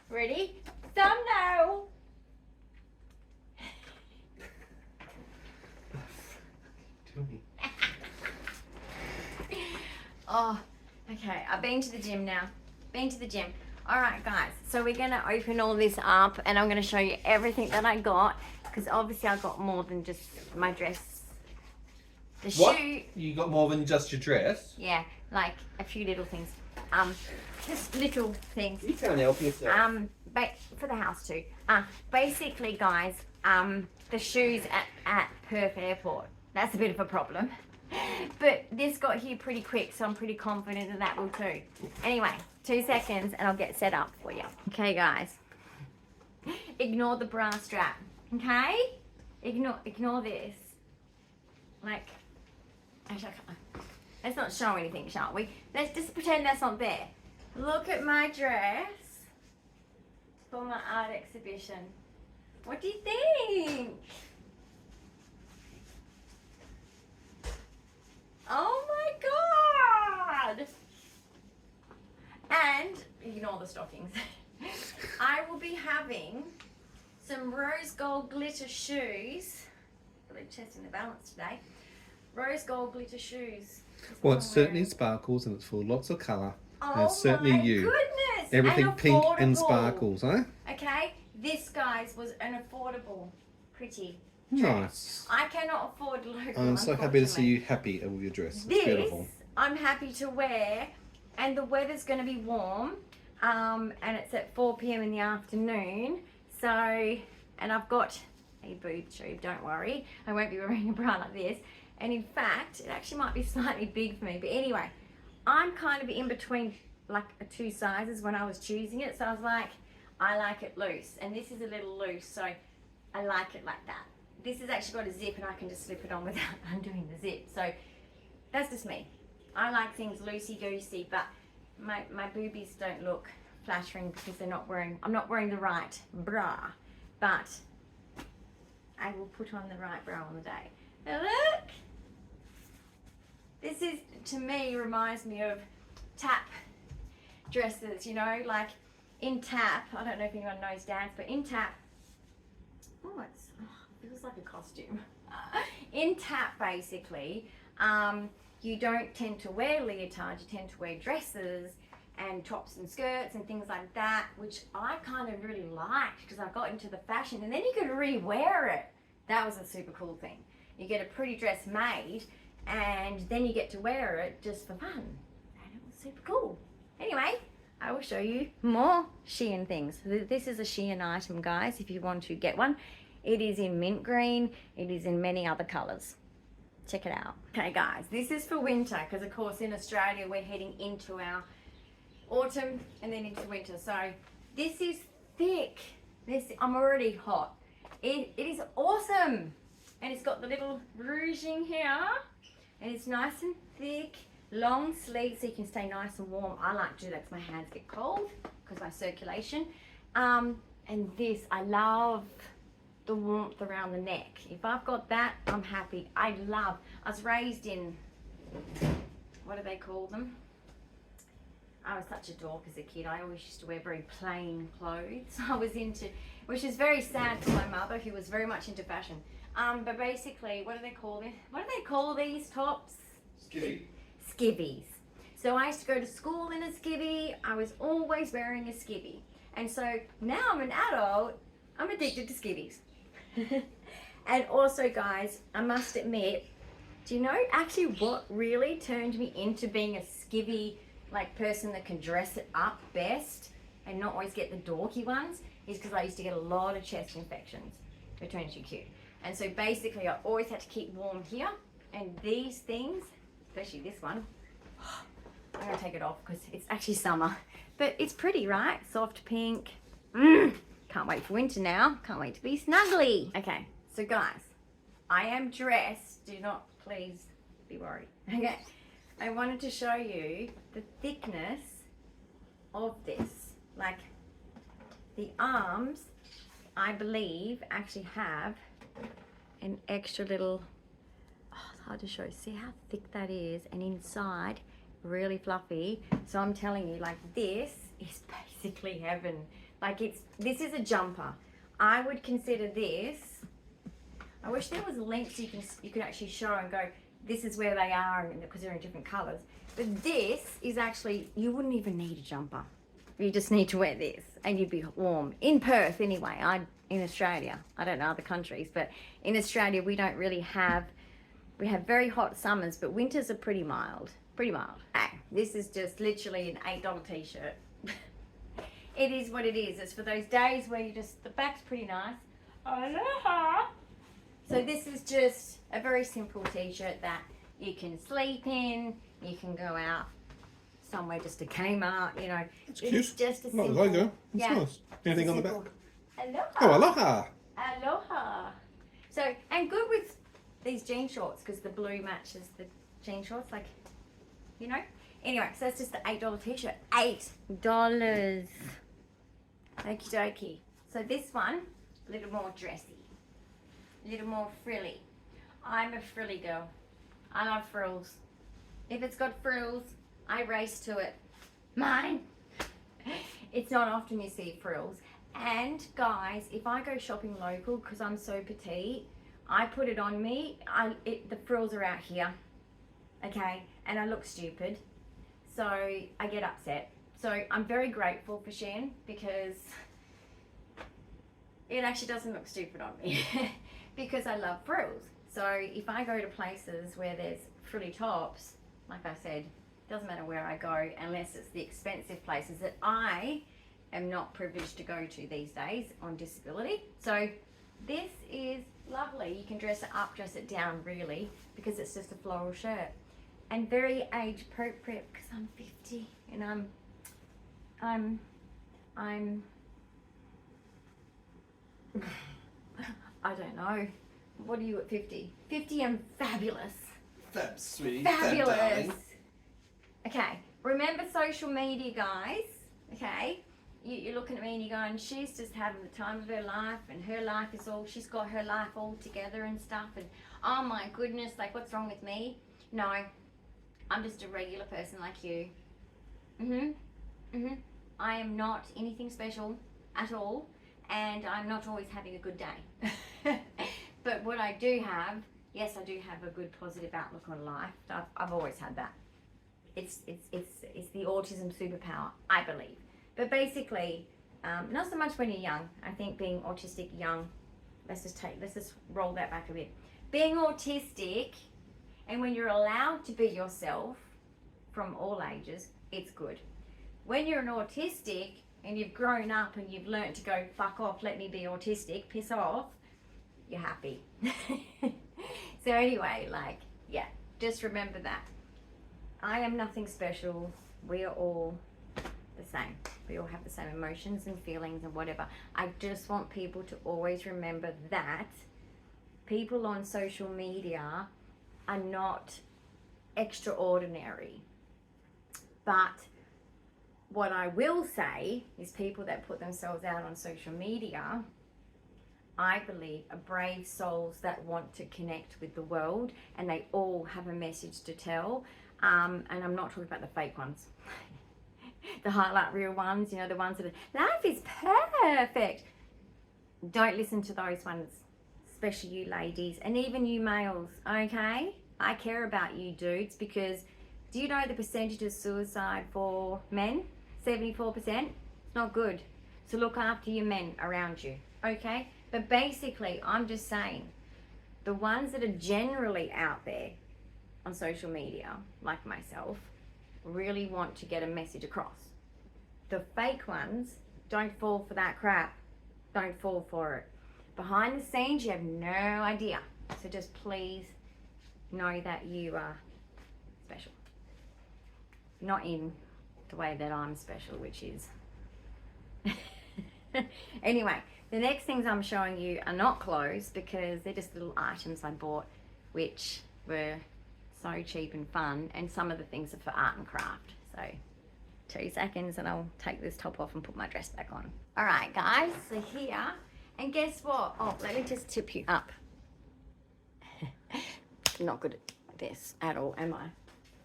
Ready? Thumbnail. Oh, okay. I've been to the gym now. Been to the gym. All right, guys. So we're gonna open all this up, and I'm gonna show you everything that I got, because obviously I got more than just my dress. The what? shoe. You got more than just your dress? Yeah, like a few little things. Just little things. You can't help yourself. For the house too. Basically, guys, the shoes at Perth Airport. That's a bit of a problem. But this got here pretty quick, so I'm pretty confident that that will too. Anyway, 2 seconds and I'll get set up for you. Okay, guys. Ignore the bra strap, okay? Ignore this. Like, actually, let's not show anything, shall we? Let's just pretend that's not there. Look at my dress for my art exhibition. What do you think? Oh my God! And ignore the stockings. I will be having some rose gold glitter shoes. Got a chest in the balance today. Rose gold glitter shoes. Well, it certainly sparkles and it's full of lots of colour. Oh, and it's certainly my you. goodness! Everything and pink and affordable. sparkles, eh? Okay, this, guys, was an affordable, pretty dress. Nice. I cannot afford local. I'm so happy to see you happy with your dress. It's This, beautiful. I'm happy to wear, and the weather's going to be warm, and it's at 4 p.m. in the afternoon, so, and I've got a boob tube, don't worry, I won't be wearing a bra like this, and in fact, it actually might be slightly big for me, but anyway, I'm kind of in between like 2 sizes when I was choosing it, so I was like, I like it loose, and this is a little loose, so I like it like that. This has actually got a zip and I can just slip it on without undoing the zip, so that's just me. I like things loosey-goosey, but my boobies don't look flattering because I'm not wearing the right bra, but I will put on the right bra on the day. Now look! This is, to me, reminds me of tap dresses, you know, like in tap, I don't know if anyone knows dance, but in tap, it feels like a costume. In tap, basically, you don't tend to wear leotards, you tend to wear dresses and tops and skirts and things like that, which I kind of really liked because I got into the fashion, and then you could re-wear it. That was a super cool thing. You get a pretty dress made and then you get to wear it just for fun, and it was super cool. Anyway, I will show you more Shein things. This is a Shein item, guys, if you want to get one. It is in mint green, it is in many other colors. Check it out. Okay, guys, this is for winter because, of course, in Australia we're heading into our autumn and then into winter. So this is thick. I'm already hot. It is awesome, and it's got the little ruching here, and it's nice and thick, long sleeves so you can stay nice and warm. I like to do that because my hands get cold because my circulation. And this, I love the warmth around the neck. If I've got that, I'm happy. I was raised in, what do they call them? I was such a dork as a kid. I always used to wear very plain clothes. I was into, which is very sad for my mother, who was very much into fashion. But basically, what do they call them? What do they call these tops? Skivvy. Skivvies. So I used to go to school in a skivvy. I was always wearing a skivvy. And so now I'm an adult, I'm addicted to skivvies. And also, guys, I must admit, do you know actually what really turned me into being a skivvy like person that can dress it up best and not always get the dorky ones? Is because I used to get a lot of chest infections. They're too cute. And so basically I always had to keep warm here, and these things, especially this one, I'm gonna take it off because it's actually summer, but it's pretty, right? Soft pink. Can't wait for winter now. Can't wait to be snuggly. Okay, so guys, I am dressed. Do not please be worried. Okay, I wanted to show you the thickness of this. Like, the arms, I believe, actually have an extra little, oh, hard to show. See how thick that is, and inside really fluffy. So I'm telling you, like, this is basically heaven. Like, this is a jumper. I would consider this, I wish there was links you can actually show and go, this is where they are, because they're in different colors. But this is actually, you wouldn't even need a jumper. You just need to wear this and you'd be warm. In Perth anyway, in Australia, I don't know other countries, but in Australia we don't really have, we have very hot summers, but winters are pretty mild. This is just literally an $8 t-shirt. It is what it is. It's for those days where you just, the back's pretty nice. Aloha! So this is just a very simple t-shirt that you can sleep in, you can go out somewhere just to Kmart, you know. It's cute. It's just a simple, Not the logo. It's yeah, nice. Anything on the back? Aloha! Oh, aloha! Aloha! So, and good with these jean shorts because the blue matches the jean shorts, like, you know. Anyway, so that's just the $8 t-shirt. $8. Okie dokie. So this one, a little more dressy, a little more frilly. I'm a frilly girl. I love frills. If it's got frills, I race to it. Mine. It's not often you see frills. And guys, if I go shopping local, because I'm so petite, I put it on me, the frills are out here, okay, and I look stupid, so I get upset. So I'm very grateful for Shein because it actually doesn't look stupid on me because I love frills. So if I go to places where there's frilly tops, like I said, doesn't matter where I go unless it's the expensive places that I am not privileged to go to these days on disability. So this is lovely. You can dress it up, dress it down really, because it's just a floral shirt. And very age appropriate because I'm 50 and I'm I don't know. What are you at 50? 50 and fabulous. Fab, sweetie. Fabulous. Fab, darling. Okay, remember social media, guys. Okay, you're looking at me and you're going, she's just having the time of her life and her life is all, she's got her life all together and stuff, and oh my goodness, like what's wrong with me? No, I'm just a regular person like you. I am not anything special at all, and I'm not always having a good day. But what I do have, yes, I do have a good positive outlook on life. I've always had that. It's the autism superpower, I believe. But basically, not so much when you're young. I think being autistic young, let's just roll that back a bit. Being autistic, and when you're allowed to be yourself from all ages, it's good. When you're an autistic and you've grown up and you've learnt to go, fuck off, let me be autistic, piss off, you're happy. So anyway, like, yeah, just remember that. I am nothing special. We are all the same. We all have the same emotions and feelings and whatever. I just want people to always remember that people on social media are not extraordinary. But what I will say is people that put themselves out on social media, I believe, are brave souls that want to connect with the world, and they all have a message to tell. And I'm not talking about the fake ones. The highlight reel ones, you know, the ones that are, life is perfect. Don't listen to those ones, especially you ladies, and even you males, okay? I care about you dudes, because do you know the percentage of suicide for men? 74%. It's not good. So look after your men around you, okay? But basically, I'm just saying, the ones that are generally out there on social media, like myself, really want to get a message across. The fake ones, don't fall for that crap. Don't fall for it. Behind the scenes, you have no idea. So just please know that you are special. Not in the way that I'm special, which is... Anyway, the next things I'm showing you are not clothes, because they're just little items I bought, which were so cheap and fun, and some of the things are for art and craft. So 2 seconds and I'll take this top off and put my dress back on. All right guys, so here, and guess what? Oh, let me just tip you up. not good at this at all, am I?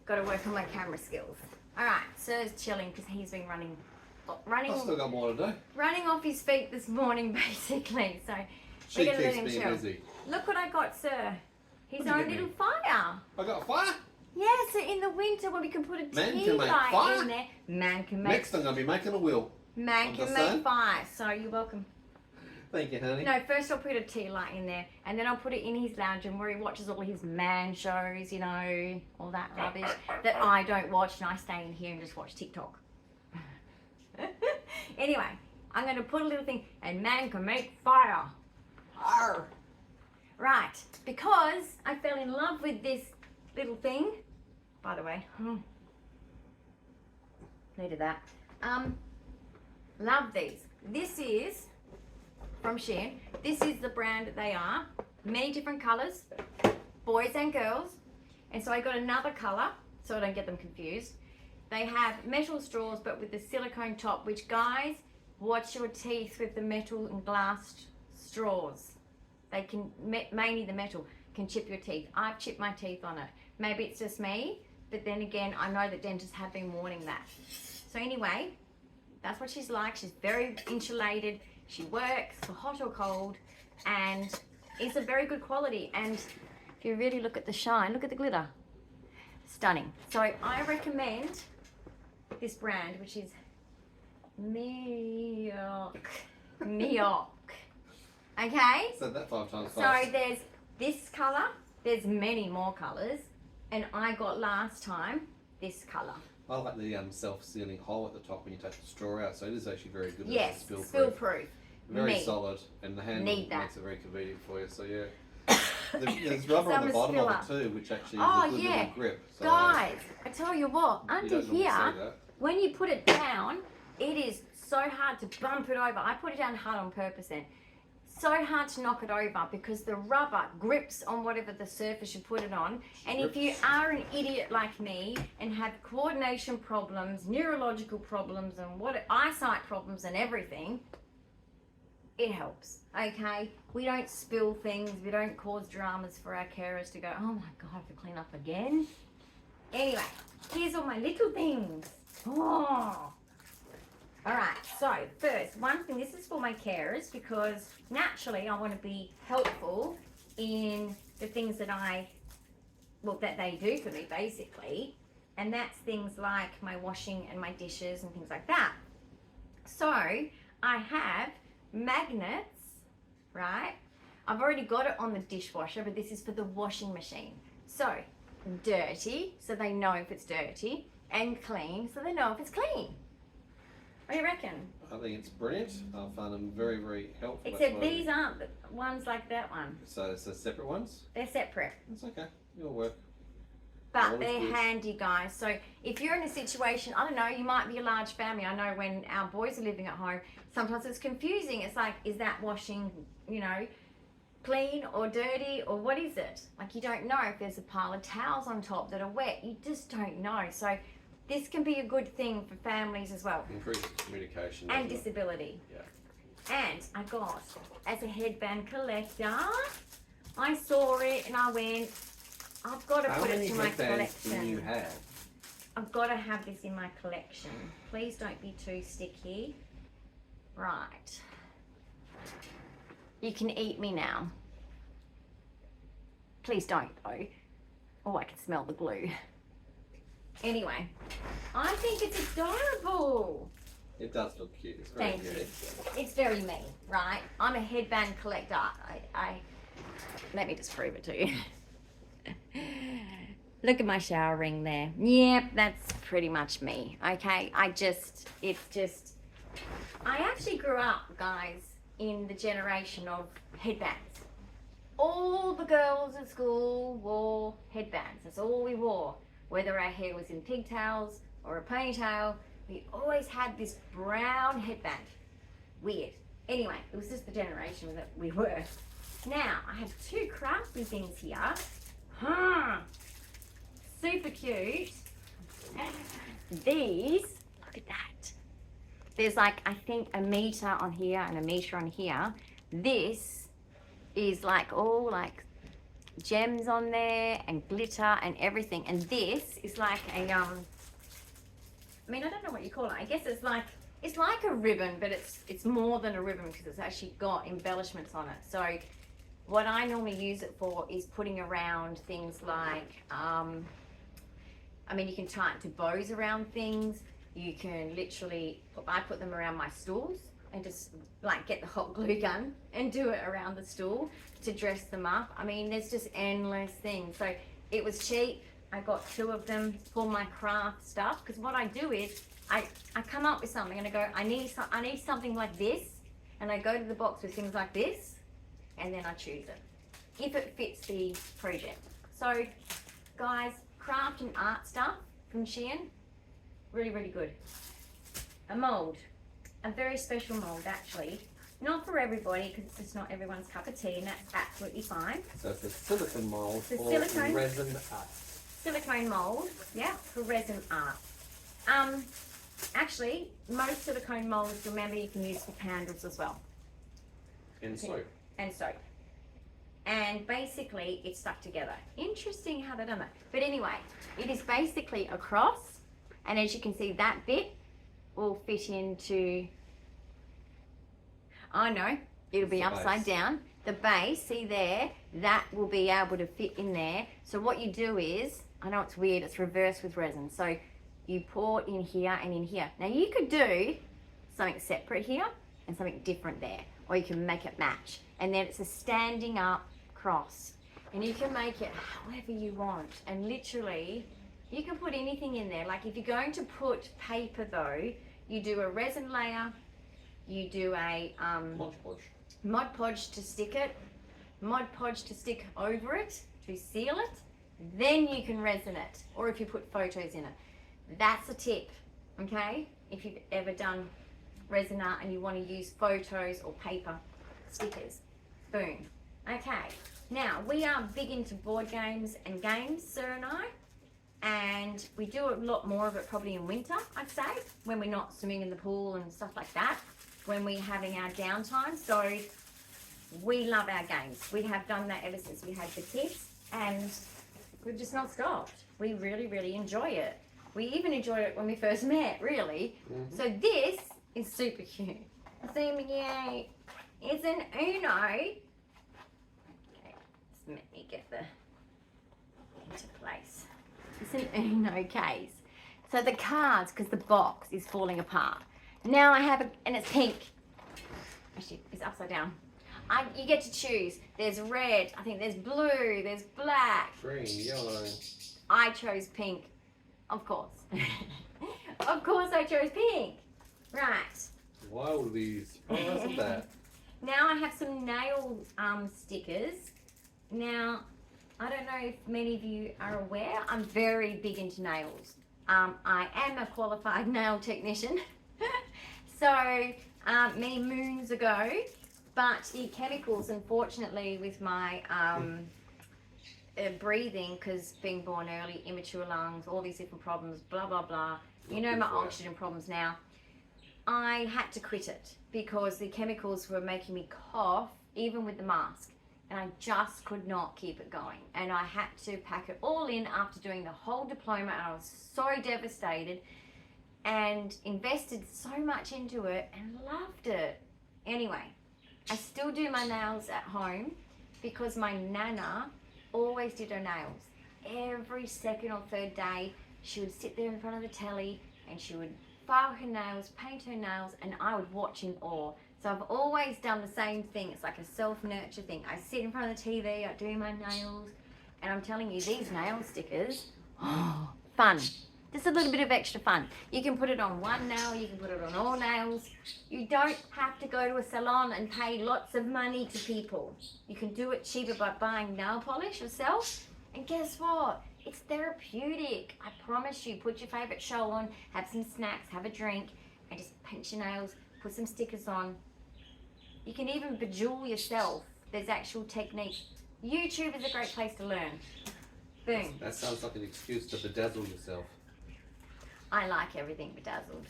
Got to work on my camera skills. All right, Sir's chilling because he's been running I've still got more to do. running off his feet this morning, basically. So She we're gonna let keeps him me chill. busy. Look what I got, Sir. His What did you own get me? little fire. I got a fire. Yeah, so in the winter when we can put a Man tea can make light fire. in there, man can make Next I'm going to be making a wheel. man can Understand? make fire. So you're welcome. Thank you, honey. No, first I'll put a tea light in there, and then I'll put it in his lounge room where he watches all his man shows, you know, all that rubbish that I don't watch, and I stay in here and just watch TikTok. Anyway, I'm going to put a little thing, and man can make fire. Arr. Right, because I fell in love with this little thing. By the way, needed that. Love these. This is from Shein. This is the brand that they are. Many different colors, boys and girls. And so I got another color so I don't get them confused. They have metal straws but with the silicone top, which, guys, watch your teeth with the metal and glass straws. They can, mainly the metal, can chip your teeth. I've chipped my teeth on it. Maybe it's just me, but then again, I know that dentists have been warning that. So anyway, that's what she's like. She's very insulated. She works for hot or cold, and it's a very good quality. And if you really look at the shine, look at the glitter. Stunning. So I recommend this brand, which is Mioc. Okay? Said that 5 times So fast. there's this color, there's many more colors, and I got last time this color. I like the self-sealing hole at the top when you take the straw out, so it is actually very good. Yes, Spill-proof. spill-proof. Very Me. solid, and the handle Need that. makes it very convenient for you. So yeah, there's rubber on Some the bottom of it spiller. too, which actually is Oh, a good yeah. little grip. So Guys, I tell you what, you under don't normally here, see that. when you put it down, it is so hard to bump it over. I put it down hard on purpose then. So hard to knock it over because the rubber grips on whatever the surface you put it on. And if you are an idiot like me and have coordination problems, neurological problems, and eyesight problems and everything, it helps, okay? We don't spill things. We don't cause dramas for our carers to go, oh my God, I have to clean up again. Anyway, here's all my little things. Oh. All right, so first, one thing, this is for my carers because naturally I want to be helpful in the things that that they do for me basically. And that's things like my washing and my dishes and things like that. So I have magnets, right? I've already got it on the dishwasher, but this is for the washing machine. So dirty, so they know if it's dirty, and clean, so they know if it's clean. What do you reckon? I think it's brilliant. I find them very, very helpful. Except these aren't the ones like that one. So separate ones? They're separate. It's okay. It'll work. But Always they're good. handy, guys. So if you're in a situation, I don't know, you might be a large family. I know when our boys are living at home, sometimes it's confusing. It's like, is that washing, you know, clean or dirty, or what is it? Like, you don't know if there's a pile of towels on top that are wet. You just don't know. So this can be a good thing for families as well. Improves communication. And doesn't it? disability. Yeah. And I got, as a headband collector, I saw it and I went, I've got to How put it many to my headbands do collection. you have? I've got to have this in my collection. Please don't be too sticky. Right. You can eat me now. Please don't though. Oh, I can smell the glue. Anyway, I think it's adorable. It does look cute. It's very Thank good. you. It's very me, right? I'm a headband collector. Let me just prove it to you. Look at my shower ring there. Yep, that's pretty much me. Okay, I actually grew up, guys, in the generation of headbands. All the girls at school wore headbands. That's all we wore. Whether our hair was in pigtails or a ponytail, we always had this brown headband. Weird. Anyway, it was just the generation that we were. Now, I have two crafty things here. Super cute. These, look at that. There's like, I think, a meter on here and a meter on here. This is like all like gems on there and glitter and everything. And this is like a I mean, I don't know what you call it. I guess it's like a ribbon, but it's more than a ribbon because it's actually got embellishments on it. So what I normally use it for is putting around things like, I mean, you can tie it to bows around things. You can literally, I put them around my stools and just like get the hot glue gun and do it around the stool to dress them up. I mean, there's just endless things. So it was cheap. I got 2 of them for my craft stuff, because what I do is I come up with something and I go, I need something like this, and I go to the box with things like this, and then I choose it if it fits the project. So guys, craft and art stuff from Shein, really, really good. A mold, a very special mold actually. Not for everybody, because it's just not everyone's cup of tea, and that's absolutely fine. So it's a silicone mold The for silicone. resin art. Silicone mold, yeah, for resin art. Actually, most silicone molds, remember, you can use for candles as well. And soap. And soap. And basically, it's stuck together. Interesting how they've done that. But anyway, it is basically a cross, and as you can see, that bit will fit into, I know, it'll be upside down. The base, see there, that will be able to fit in there. So what you do is, I know it's weird, it's reversed with resin. So you pour in here and in here. Now you could do something separate here and something different there, or you can make it match. And then it's a standing up cross. And you can make it however you want. And literally, you can put anything in there. Like if you're going to put paper though, you do a resin layer, you do a Mod Podge to stick it, Mod Podge to stick over it, to seal it, then you can resin it, or if you put photos in it. That's a tip, okay? If you've ever done resin art and you want to use photos or paper stickers. Boom. Okay, now we are big into board games and games, Sir and I, and we do a lot more of it probably in winter, I'd say, when we're not swimming in the pool and stuff like that, when we're having our downtime. So we love our games. We have done that ever since we had the kids, and we've just not stopped. We really, really enjoy it. We even enjoyed it when we first met, really. Mm-hmm. So this is super cute. Yay. It's an Uno. Okay, just let me get the into place. It's an Uno case. So the cards, because the box is falling apart. Now I have and it's pink. Actually, it's upside down. You get to choose. There's red, I think there's blue, there's black. Green, yellow. I chose pink, of course. Of course I chose pink. Right. Why would we surprise at that? Now I have some nail stickers. Now, I don't know if many of you are aware, I'm very big into nails. I am a qualified nail technician. So, many moons ago, but the chemicals, unfortunately, with my breathing, because being born early, immature lungs, all these different problems, blah, blah, blah. You know my oxygen problems now. I had to quit it because the chemicals were making me cough, even with the mask. And I just could not keep it going. And I had to pack it all in after doing the whole diploma, and I was so devastated and invested so much into it and loved it. Anyway, I still do my nails at home because my nana always did her nails. Every second or third day, she would sit there in front of the telly and she would file her nails, paint her nails, and I would watch in awe. So I've always done the same thing. It's like a self-nurture thing. I sit in front of the TV, I do my nails, and I'm telling you, these nail stickers, oh, fun. Just a little bit of extra fun. You can put it on one nail, you can put it on all nails. You don't have to go to a salon and pay lots of money to people. You can do it cheaper by buying nail polish yourself. And guess what? It's therapeutic. I promise you. Put your favorite show on, have some snacks, have a drink, and just paint your nails, put some stickers on. You can even bejewel yourself. There's actual techniques. YouTube is a great place to learn. Boom. That sounds like an excuse to bedazzle yourself. I like everything bedazzled.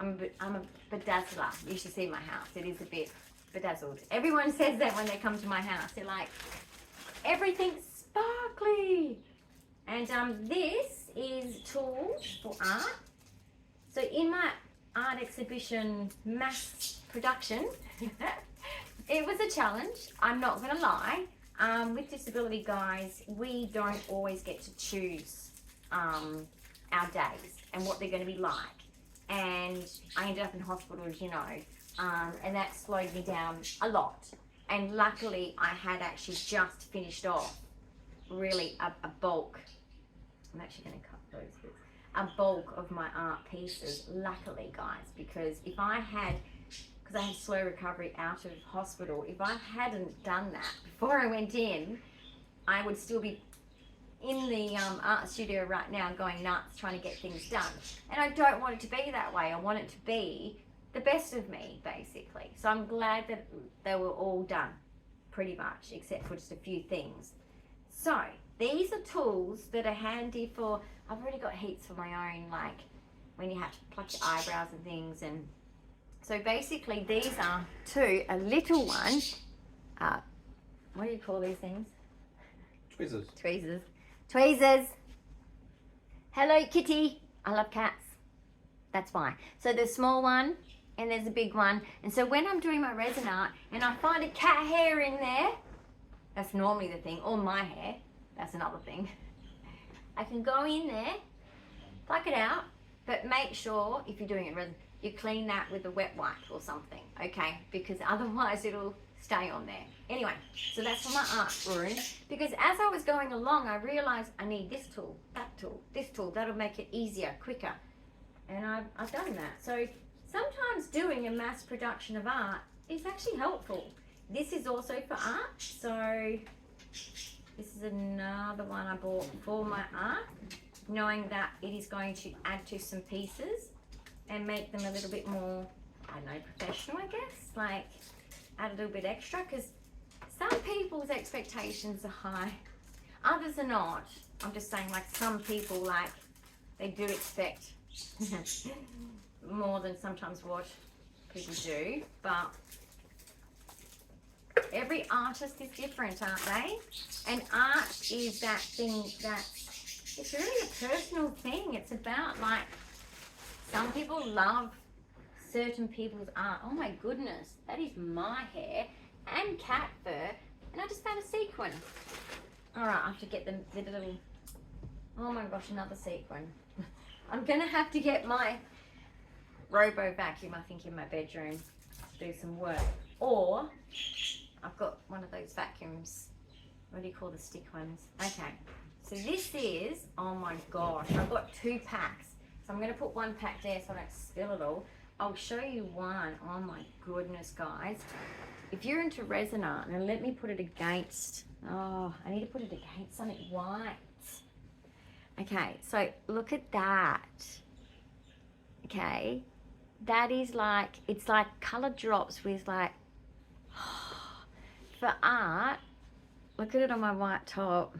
I'm a bedazzler. You should see my house. It is a bit bedazzled. Everyone says that when they come to my house. They're like, everything's sparkly. And this is tools for art. So in my art exhibition mass production, it was a challenge, I'm not gonna lie. With disability, guys, we don't always get to choose our days and what they're gonna be like. And I ended up in hospital, as you know, and that slowed me down a lot. And luckily, I had actually just finished off really a bulk. I'm actually going to cut those bits. A bulk of my art pieces, luckily, guys, because if I had, because I had slow recovery out of hospital, if I hadn't done that before I went in, I would still be in the art studio right now going nuts trying to get things done. And I don't want it to be that way. I want it to be the best of me, basically. So I'm glad that they were all done, pretty much, except for just a few things. So these are tools that are handy for, I've already got heaps for my own, like when you have to pluck your eyebrows and things. And so basically these are a little one, what do you call these things? Tweezers. Tweezers. Tweezers. Hello, kitty. I love cats. That's why. So the small one, and there's a big one. And so when I'm doing my resin art and I find a cat hair in there, that's normally the thing, or my hair, that's another thing. I can go in there, pluck it out, but make sure if you're doing it resin, you clean that with a wet wipe or something, okay? Because otherwise it'll stay on there. Anyway, so that's for my art room. Because as I was going along, I realized I need this tool, this tool, that'll make it easier, quicker. And I've done that. So sometimes doing a mass production of art is actually helpful. This is also for art. So this is another one I bought for my art, knowing that it is going to add to some pieces and make them a little bit more, I don't know, professional, I guess. Like add a little bit extra, because some people's expectations are high, others are not. I'm just saying, like some people, like they do expect more than sometimes what people do, but every artist is different, aren't they? And art is that thing that it's really a personal thing. It's about, like, some people love certain people's art. Oh my goodness, that is my hair and cat fur, and I just found a sequin. All right, I have to get the little, oh my gosh, another sequin. I'm gonna have to get my robo vacuum, I think, in my bedroom to do some work. Or I've got one of those vacuums. What do you call the stick ones? Okay, so this is, oh my gosh, I've got 2 packs. So I'm gonna put 1 pack there so I don't spill it all. I'll show you one. Oh my goodness, guys. If you're into resin art, now let me put it against, oh, I need to put it against something white. Okay, so look at that. Okay, that is like, it's like color drops with like, for art, look at it on my white top.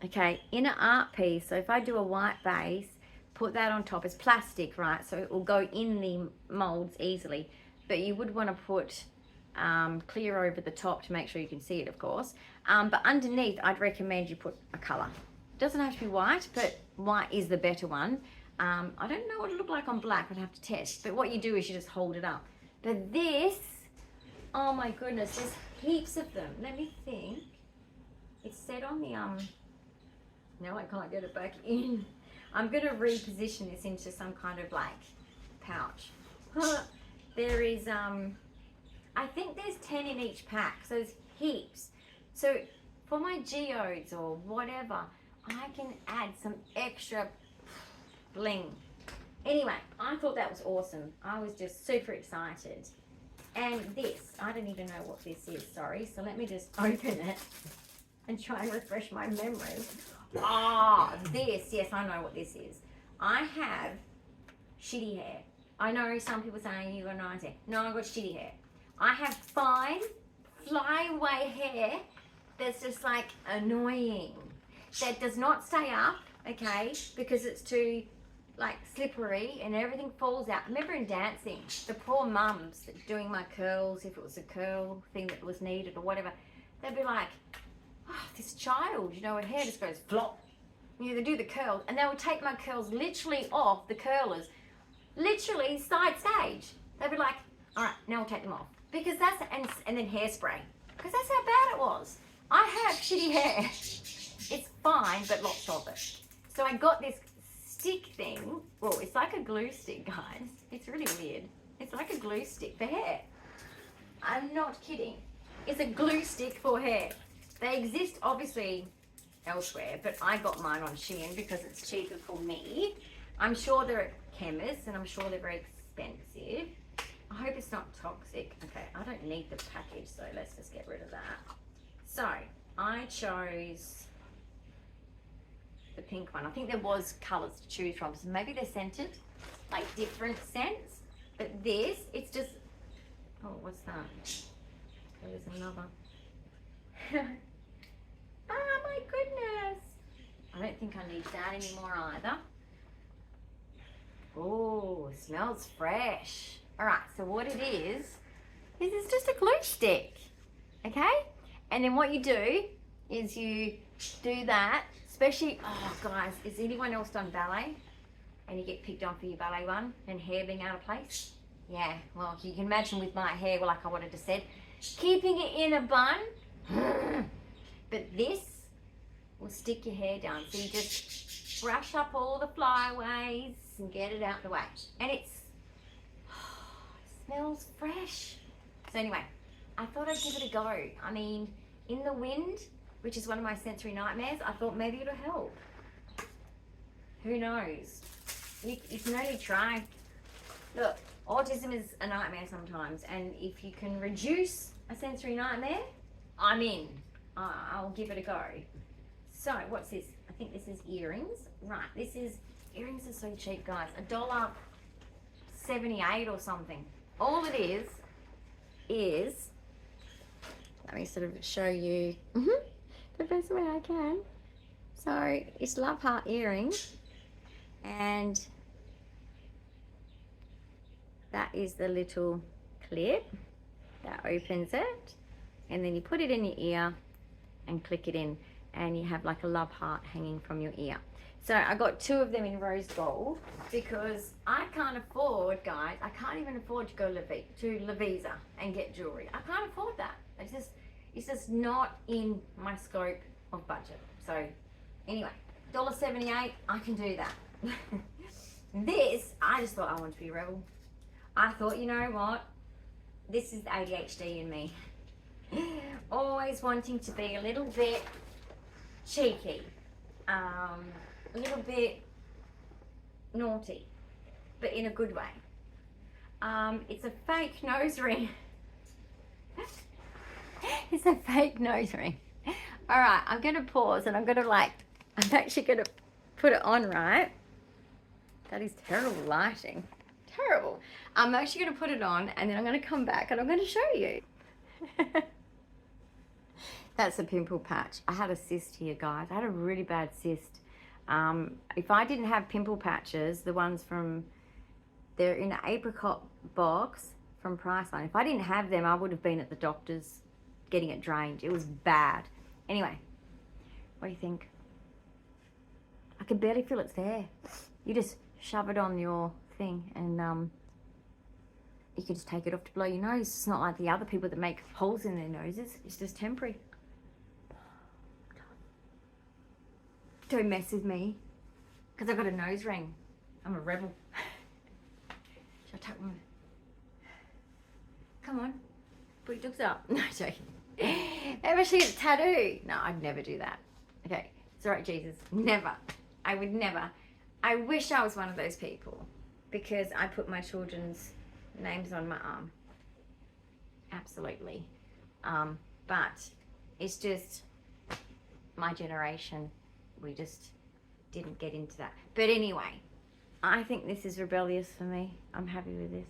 Okay, in an art piece, so if I do a white base, put that on top. It's plastic, right? So it will go in the molds easily. But you would want to put clear over the top to make sure you can see it, of course. But underneath, I'd recommend you put a color. Doesn't have to be white, but white is the better one. I don't know what it looked like on black. I'd have to test. But what you do is you just hold it up. But this, oh my goodness, there's heaps of them. Let me think. It's set on the now I can't get it back in. I'm going to reposition this into some kind of like pouch. There is, I think there's 10 in each pack, so there's heaps. So for my geodes or whatever, I can add some extra bling. Anyway, I thought that was awesome. I was just super excited. And this, I don't even know what this is, sorry. So let me just open it and try and refresh my memory. Ah, this, yes, I know what this is. I have shitty hair. I know some people saying you got nice hair. No, I've got shitty hair. I have fine, flyaway hair that's just like annoying. That does not stay up, okay, because it's too like slippery and everything falls out. I remember in dancing, the poor mums doing my curls, if it was a curl thing that was needed or whatever, they'd be like, oh, this child, you know, her hair just goes flop. You know, they do the curls, and they would take my curls literally off the curlers, literally side stage. They'd be like, all right, now we'll take them off. Because that's, and then hairspray. Because that's how bad it was. I have shitty hair. It's fine, but lots of it. So I got this stick thing. Well, it's like a glue stick, guys. It's really weird. It's like a glue stick for hair. I'm not kidding. It's a glue stick for hair. They exist, obviously, elsewhere, but I got mine on Shein because it's cheaper for me. I'm sure they're at chemists, and I'm sure they're very expensive. I hope it's not toxic. Okay, I don't need the package, so let's just get rid of that. So, I chose the pink one. I think there was colours to choose from, so maybe they're scented, like different scents. But this, it's just, oh, what's that? There's another. Oh my goodness. I don't think I need that anymore either. Oh, smells fresh. All right, so what it is it's just a glue stick, okay? And then what you do is you do that, especially, oh guys, has anyone else done ballet? And you get picked on for your ballet one and hair being out of place? Yeah, well, you can imagine with my hair, like I wanted to said, keeping it in a bun. But this will stick your hair down. So you just brush up all the flyaways and get it out the way. And it smells fresh. So anyway, I thought I'd give it a go. I mean, in the wind, which is one of my sensory nightmares, I thought maybe it'll help. Who knows? You can only try. Look, autism is a nightmare sometimes, and if you can reduce a sensory nightmare, I'm in. I'll give it a go. So, what's this? I think this is earrings. Right, earrings are so cheap, guys. $1.78 or something. All it is, let me sort of show you the best way I can. So, it's love heart earrings, and that is the little clip that opens it, and then you put it in your ear and click it in, and you have like a love heart hanging from your ear. So I got 2 of them in rose gold because I can't afford, guys, I can't even afford to go to Lavisa and get jewelry. I can't afford that. It's just not in my scope of budget. So anyway, $1.78, I can do that. This, I just thought I wanted to be a rebel. I thought, you know what? This is the ADHD in me. Always wanting to be a little bit cheeky, a little bit naughty, but in a good way. It's a fake nose ring. It's a fake nose ring. All right, I'm going to pause, and I'm actually going to put it on, right? That is terrible lighting. Terrible. I'm actually going to put it on, and then I'm going to come back and I'm going to show you. That's a pimple patch. I had a cyst here, guys. I had a really bad cyst. If I didn't have pimple patches, the ones they're in an apricot box from Priceline. If I didn't have them, I would have been at the doctor's getting it drained. It was bad. Anyway, what do you think? I can barely feel it's there. You just shove it on your thing, and you can just take it off to blow your nose. It's not like the other people that make holes in their noses. It's just temporary. Don't mess with me, because I've got a nose ring. I'm a rebel. Should I tuck my... Come on, put your ducks up. No, joking. Ever see a tattoo? No, I'd never do that. Okay, it's all right, Jesus. Never. I would never. I wish I was one of those people, because I put my children's names on my arm. Absolutely. But it's just my generation. We just didn't get into that. But anyway, I think this is rebellious for me. I'm happy with this.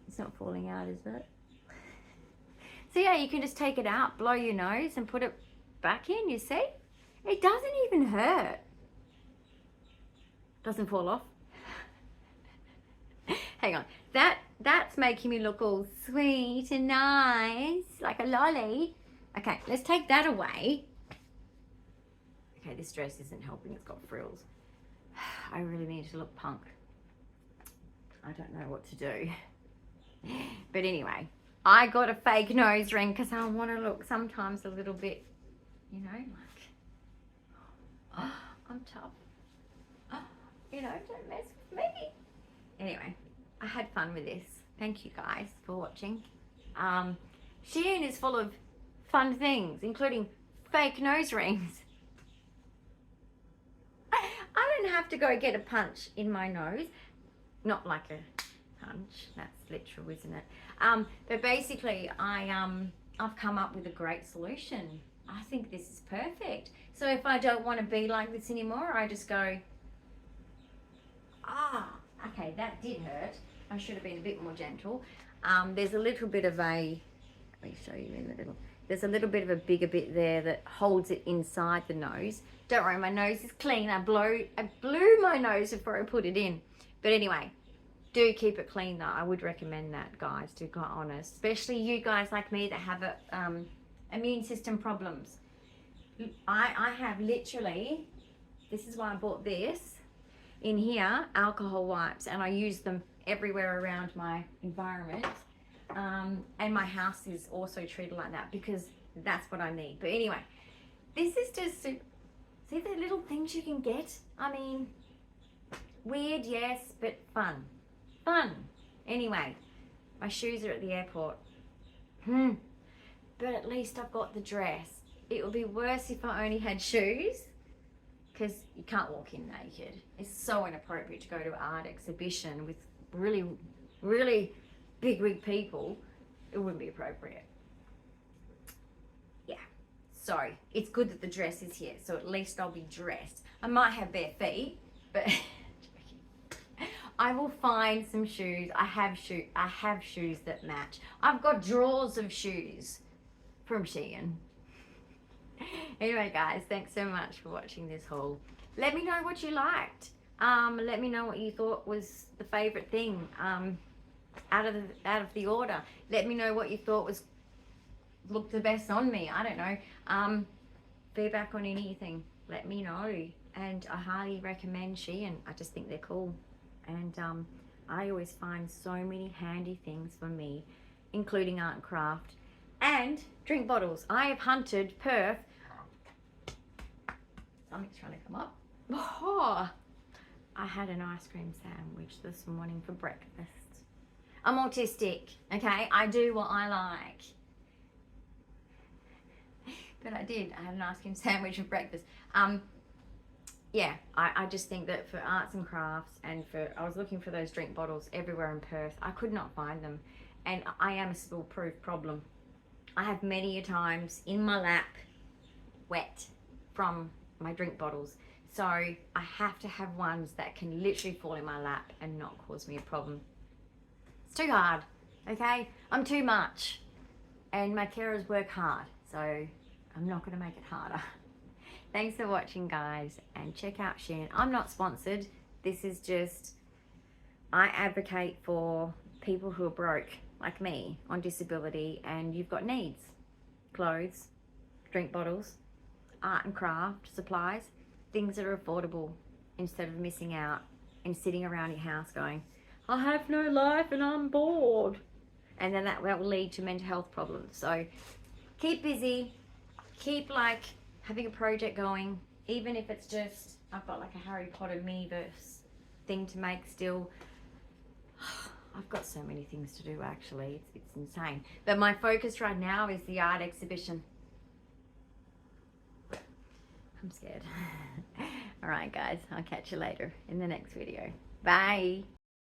It's not falling out, is it? So yeah, you can just take it out, blow your nose, and put it back in, you see? It doesn't even hurt. Doesn't fall off. Hang on. That's making me look all sweet and nice, like a lolly. Okay, let's take that away. Okay, this dress isn't helping. It's got frills. I really need to look punk. I don't know what to do. But anyway, I got a fake nose ring because I want to look sometimes a little bit, you know, like, oh, I'm tough. Oh, you know, don't mess with me. Anyway, I had fun with this. Thank you guys for watching. Shein is full of fun things, including fake nose rings. I don't have to go get a punch in my nose. Not like a punch, that's literal, isn't it? But basically, I've come up with a great solution. I think this is perfect. So if I don't want to be like this anymore, I just go, okay, that did hurt. I should have been a bit more gentle. There's a little bit of a, let me show you in the little, there's a little bit of a bigger bit there that holds it inside the nose. Don't worry, my nose is clean. I blew my nose before I put it in. But anyway, do keep it clean though. I would recommend that, guys, to be quite honest. Especially you guys like me that have immune system problems. I have literally, this is why I bought this, in here, alcohol wipes, and I use them everywhere around my environment. And my house is also treated like that because that's what I need. But anyway, this is just, see the little things you can get? I mean, weird, yes, but fun. Fun. Anyway, my shoes are at the airport. But at least I've got the dress. It would be worse if I only had shoes, because you can't walk in naked. It's so inappropriate to go to an art exhibition with really, really big wig people. It wouldn't be appropriate. Yeah. So it's good that the dress is here, so at least I'll be dressed. I might have bare feet, but I will find some shoes. I have shoes that match. I've got drawers of shoes from Shein. Anyway, guys, thanks so much for watching this haul. Let me know what you liked. Let me know what you thought was the favorite thing out of the order. Let me know what you thought looked the best on me. I don't know. Feedback on anything, let me know. And I highly recommend Shein. I just think they're cool. And I always find so many handy things for me, including art and craft and drink bottles. I have hunted Perth. Something's trying to come up. Oh, I had an ice cream sandwich this morning for breakfast. I'm autistic, okay? I do what I like. But I did. I had an ice cream sandwich for breakfast. Yeah, I just think that for arts and crafts and I was looking for those drink bottles everywhere in Perth. I could not find them. And I am a spill-proof problem. I have many a times in my lap wet from my drink bottles. So I have to have ones that can literally fall in my lap and not cause me a problem. It's too hard, okay? I'm too much. And my carers work hard, so I'm not going to make it harder. Thanks for watching, guys, and check out Shein. I'm not sponsored. This is just, I advocate for people who are broke, like me, on disability, and you've got needs. Clothes, drink bottles, art and craft, supplies, things that are affordable, instead of missing out and sitting around your house going, I have no life and I'm bored. And then that will lead to mental health problems. So keep busy, keep like having a project going, even if it's just, I've got like a Harry Potter mini-verse thing to make still. I've got so many things to do, actually. It's insane. But my focus right now is the art exhibition. I'm scared. All right, guys. I'll catch you later in the next video. Bye.